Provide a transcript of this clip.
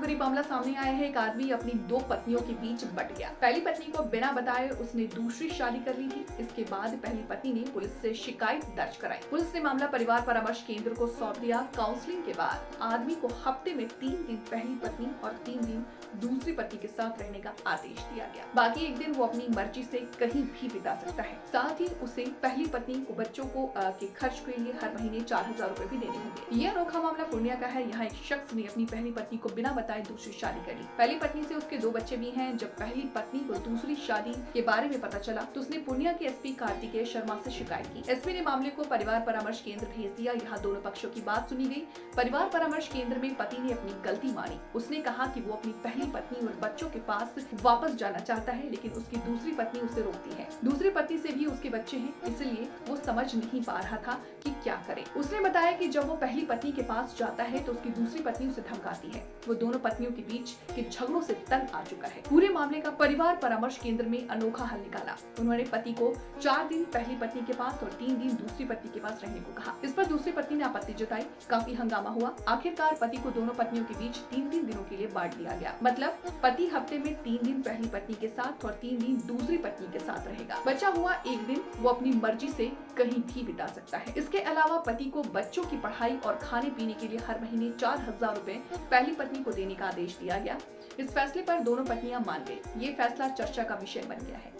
करीब मामला सामने आया है। एक आदमी अपनी दो पत्नियों के बीच बट गया। पहली पत्नी को बिना बताए उसने दूसरी शादी कर ली थी। इसके बाद पहली पत्नी ने पुलिस से शिकायत दर्ज कराई। पुलिस ने मामला परिवार परामर्श केंद्र को सौंप दिया। काउंसलिंग के बाद आदमी को हफ्ते में 3 दिन पहली पत्नी और 3 दिन दूसरी पत्नी के साथ रहने का आदेश दिया गया। बाकी एक दिन वो अपनी मर्जी से कहीं भी बिता सकता है। साथ ही उसे पहली पत्नी को बच्चों को के खर्च के लिए हर महीने 4,000 रुपए भी देने होंगे। यह अनोखा मामला पूर्णिया का है। यहाँ एक शख्स ने अपनी पहली पत्नी को बिना बताए दूसरी शादी कर ली। पहली पत्नी से उसके 2 बच्चे भी हैं। जब पहली पत्नी को दूसरी शादी के बारे में पता चला तो उसने पूर्णिया के एसपी कार्तिकेय शर्मा से शिकायत की। एसपी ने मामले को परिवार परामर्श केंद्र भेज दिया। यहाँ दोनों पक्षों की बात सुनी गई। परिवार परामर्श केंद्र में पति ने अपनी गलती मानी। उसने कहा कि वो अपनी पहली पत्नी और बच्चों के पास वापस जाना चाहता है, लेकिन उसकी दूसरी पत्नी उसे रोकती है। दूसरी पत्नी से भी उसके बच्चे हैं, इसलिए वो समझ नहीं पा रहा था कि क्या करे। उसने बताया कि जब वो पहली पत्नी के पास जाता है तो उसकी दूसरी पत्नी उसे धमकाती है। वो दोनों पत्नियों के बीच के झगड़ों से तंग आ चुका है। पूरे मामले का परिवार परामर्श केंद्र में अनोखा हल निकाला। उन्होंने पति को 4 दिन पहली पत्नी के पास और 3 दिन दूसरी पत्नी के पास रहने को कहा। इस पर दूसरी पत्नी ने आपत्ति जताई। काफी हंगामा हुआ। आखिरकार पति को दोनों पत्नियों के बीच 3-3 दिनों के लिए बांट दिया गया। मतलब पति हफ्ते में 3 दिन पहली पत्नी के साथ और 3 दिन दूसरी पत्नी के साथ रहेगा। बचा हुआ एक दिन वो अपनी मर्जी से कहीं भी बिता सकता है। इसके अलावा पति को बच्चों की पढ़ाई और खाने पीने के लिए हर महीने 4,000 रुपए पहली पत्नी को देने का आदेश दिया गया। इस फैसले पर दोनों पत्नियां मान गई। ये फैसला चर्चा का विषय बन गया है।